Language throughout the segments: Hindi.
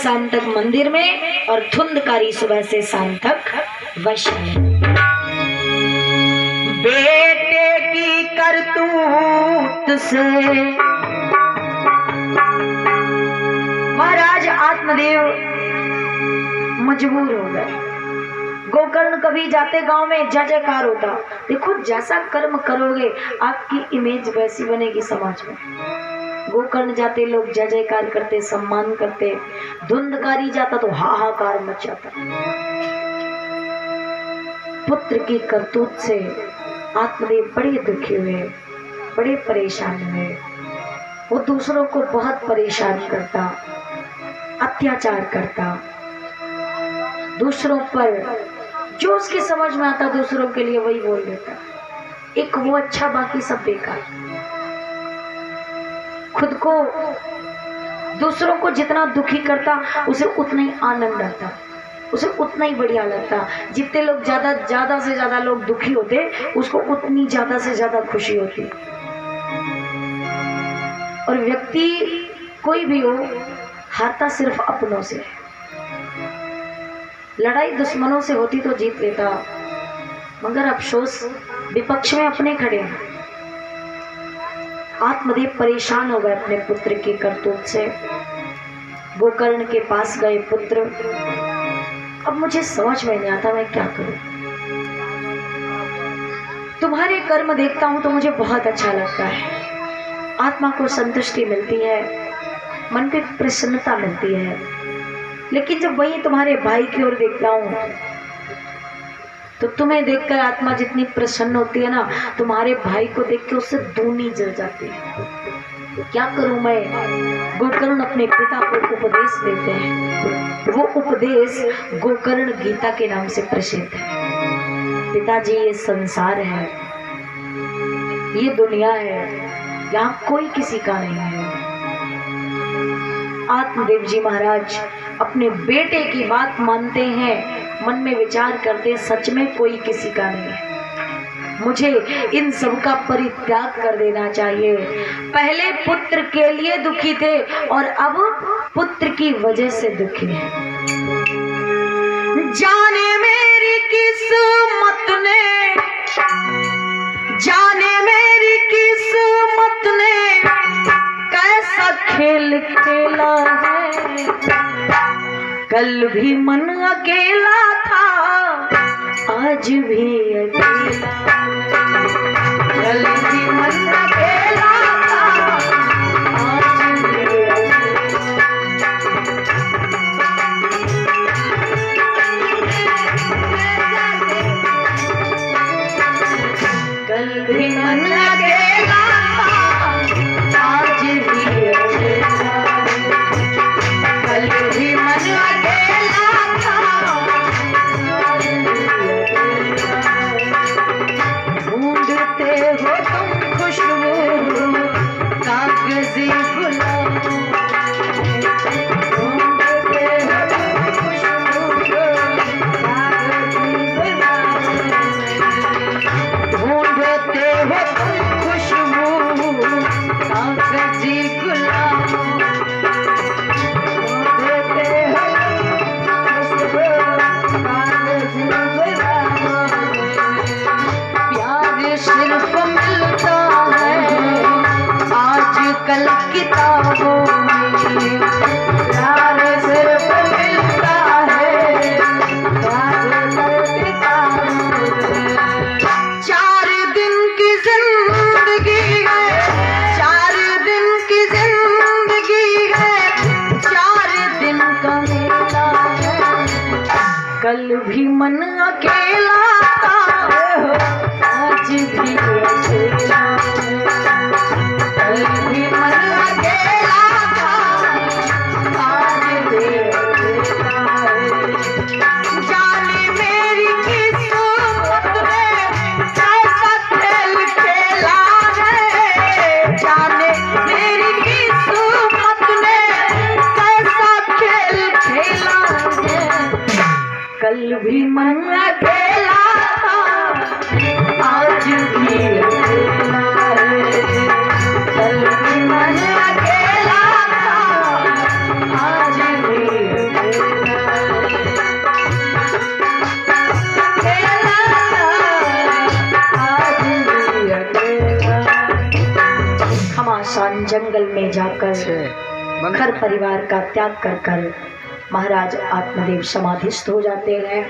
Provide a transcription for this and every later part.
शाम तक मंदिर में और धुंधकारी सुबह से शाम तक वैशाली। बेटे की करतूत से महाराज आत्मदेव मजबूर हो गए। गोकर्ण कभी जाते गांव में जय जयकार होता। देखो जैसा कर्म करोगे आपकी इमेज वैसी बनेगी समाज में। गोकर्ण जाते लोग जय जयकार करते, सम्मान करते। धुंधकारी जाता तो हाहाकार मच जाता। पुत्र की करतूत से आत्मदेव बड़े दुखी हुए, बड़े परेशान हुए। वो दूसरों को बहुत परेशान करता, अत्याचार करता, दूसरों पर जो उसकी समझ में आता दूसरों के लिए वही बोल देता। एक वो अच्छा, बाकी सब बेकार। खुद को दूसरों को जितना दुखी करता उसे उतना ही आनंद आता, उसे उतना ही बढ़िया लगता। जितने लोग ज्यादा से ज्यादा लोग दुखी होते उसको उतनी ज्यादा से ज्यादा खुशी होती। और व्यक्ति कोई भी हो हारता सिर्फ अपनों से। लड़ाई दुश्मनों से होती तो जीत लेता, मगर अफसोस विपक्ष में अपने खड़े हैं। आत्मदेव परेशान हो गए अपने पुत्र की करतूत से। गोकर्ण के पास गए पुत्र, अब मुझे समझ में नहीं आता मैं क्या करूं। तुम्हारे कर्म देखता हूं तो मुझे बहुत अच्छा लगता है, आत्मा को संतुष्टि मिलती है, मन को प्रसन्नता मिलती है। लेकिन जब वही तुम्हारे भाई की ओर देखता हूं तो तुम्हें देखकर आत्मा जितनी प्रसन्न होती है ना, तुम्हारे भाई को देख के उससे दूनी जल जाती है। क्या करूं मैं। गोकर्ण अपने पिता को उपदेश देते हैं। वो उपदेश गोकर्ण गीता के नाम से प्रसिद्ध है। पिताजी ये संसार है, ये दुनिया है, यहाँ कोई किसी का नहीं है। आत्मदेव जी महाराज अपने बेटे की बात मानते हैं, मन में विचार करते सच में कोई किसी का नहीं है। मुझे इन सब का परित्याग कर देना चाहिए। पहले पुत्र के लिए दुखी थे और अब पुत्र की वजह से दुखी हैं। जाने मेरी किस्मत ने, जाने मेरी किस्मत ने कैसा खेल खेला है। कल भी मन अकेला था, आज भी अकेला। कल भी मन अकेला था, आज भी अकेला। कल भी मन अकेला था, आज भी अकेला। कल भी मन अकेला था, आज भी अकेला। ढूंढते हो तुम खुशबू कागजी गुलाब, ढूंढते हो तुम खुशबू कागजी गुलाब, ढूंढते हो तुम खुशबू कागजी गुलाब, ढूंढते हो खुशबू कागजी गुलाब। प्यार सिर्फ मिलता है आजकल किताबों में, प्यार सिर्फ मिलता है आजकल किताबों में। 4 दिन की जिंदगी है, 4 दिन की जिंदगी है, 4 दिन का मेला है। कल भी मन अकेला था, आज भी अकेला। कल भी मन अकेला था, आज भी अकेला। जाने मेरी किस्मत ने कैसा खेल खेला है। जाने मेरी किस्मत ने कैसा खेल खेला है। कल भी मन अकेला सुनसान जंगल में जाकर घर परिवार का त्याग कर कर महाराज आत्मदेव समाधिस्थ हो जाते हैं।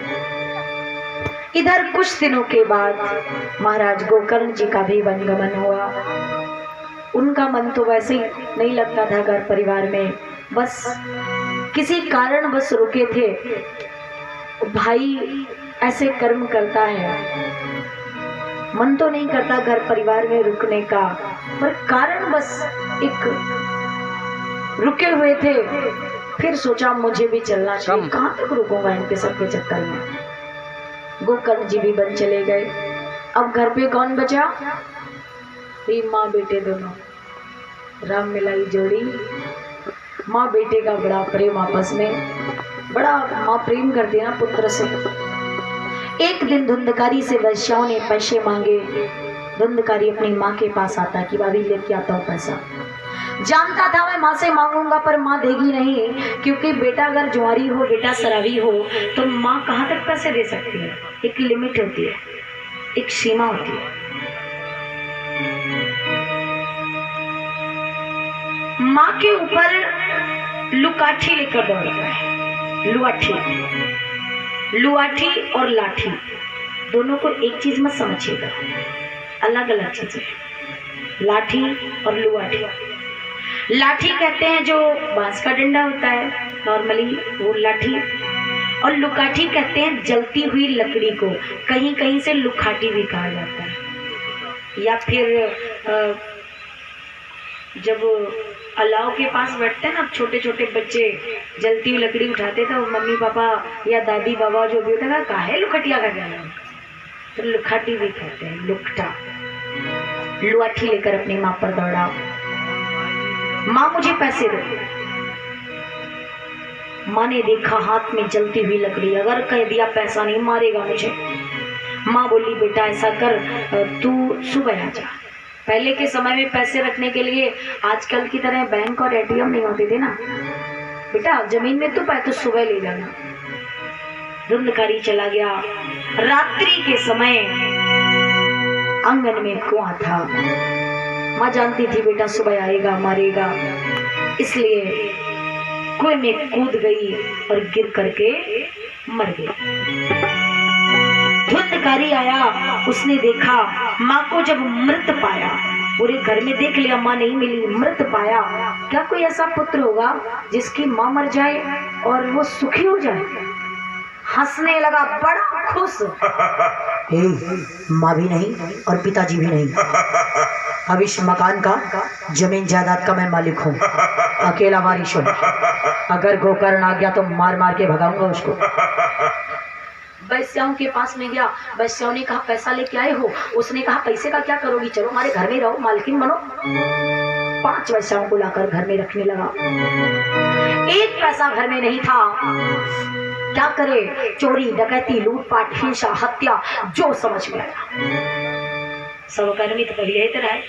इधर कुछ दिनों के बाद महाराज गोकर्ण जी का भी वनगमन हुआ। उनका मन तो वैसे ही नहीं लगता था घर परिवार में, बस किसी कारण बस रुके थे। भाई ऐसे कर्म करता है, मन तो नहीं करता घर परिवार में रुकने का, पर कारण बस एक रुके हुए थे। फिर सोचा मुझे भी चलना चाहिए, कहाँ तक रुकूंगा इनके सबके चक्कर में। गोकर्ण जी भी बन चले गए। अब घर पे कौन बचा? माँ बेटे दोनों, राम मिलाई जोड़ी। माँ बेटे का बड़ा प्रेम आपस में, बड़ा माँ प्रेम करती है ना पुत्र से। एक दिन धुंधकारी से वैश्याओं ने पैसे मांगे। धुंधकारी अपनी माँ के पास आता कि भाभी लेके आता हूँ पैसा। जानता था मैं माँ से मांगूंगा पर माँ देगी नहीं, क्योंकि बेटा अगर जुआरी हो, बेटा शराबी हो तो माँ कहाँ तक पैसे दे सकती है। एक लिमिट होती है, एक सीमा होती है। माँ के ऊपर लुकाठी लेकर दौड़ता है। लुआठी और लाठी दोनों को एक चीज मत समझिएगा, अलग अलग चीजें। लाठी और लुआठी, लाठी कहते हैं जो बांस का डंडा होता है नॉर्मली, वो लाठी। और लुकाठी कहते हैं जलती हुई लकड़ी को, कहीं कहीं से लुखाटी भी कहा जाता है। या फिर जब अलाव के पास बैठते हैं ना छोटे छोटे बच्चे, जलती हुई लकड़ी उठाते थे, मम्मी पापा या दादी बाबा जो भी होता था, काहे लुखटिया का जाना, तो लुखाटी भी कहते हैं, लुखटा। लुआठी लेकर अपनी माँ पर दौड़ा, माँ मुझे पैसे दो। माँ ने देखा हाथ में जलती हुई लकड़ी, अगर कह दिया पैसा नहीं मारेगा मुझे। माँ बोली बेटा ऐसा कर, तू सुबह आ जा। पहले के समय में पैसे रखने के लिए आजकल की तरह बैंक और एटीएम नहीं होते थे ना। बेटा जमीन में तू पाए तो सुबह ले जाना। धुंधकारी चला गया। रात्रि के समय आंगन में कुआं था। माँ जानती थी बेटा सुबह आएगा मारेगा, इसलिए कुएं में कूद गई और गिर करके मर गई। धुंधकारी आया, उसने देखा माँ को, जब मृत पाया, पूरे घर में देख लिया माँ नहीं मिली, मृत पाया। क्या कोई ऐसा पुत्र होगा जिसकी माँ मर जाए और वो सुखी हो जाए? हंसने लगा, बड़ा खुश। माँ भी नहीं और पिताजी भी नहीं, अब इस मकान का, जमीन जायदाद का मैं मालिक हूँ, अकेला वारिश हूँ। अगर गोकर्ण आ गया तो मार मार के भगाऊंगा उसको। वैश्याओं के पास में गया। वैश्याओं ने कहा पैसा लेके आए हो? उसने कहा पैसे का क्या करोगी, चलो हमारे घर में रहो, मालकिन बनो। 5 वैश्याओं को लाकर घर में रखने लगा। एक पैसा घर में नहीं था। क्या करे? चोरी डकैती लूटपाट हिंसा हत्या जो समझ में आया सब कर्मी तो कभी यही तरह है।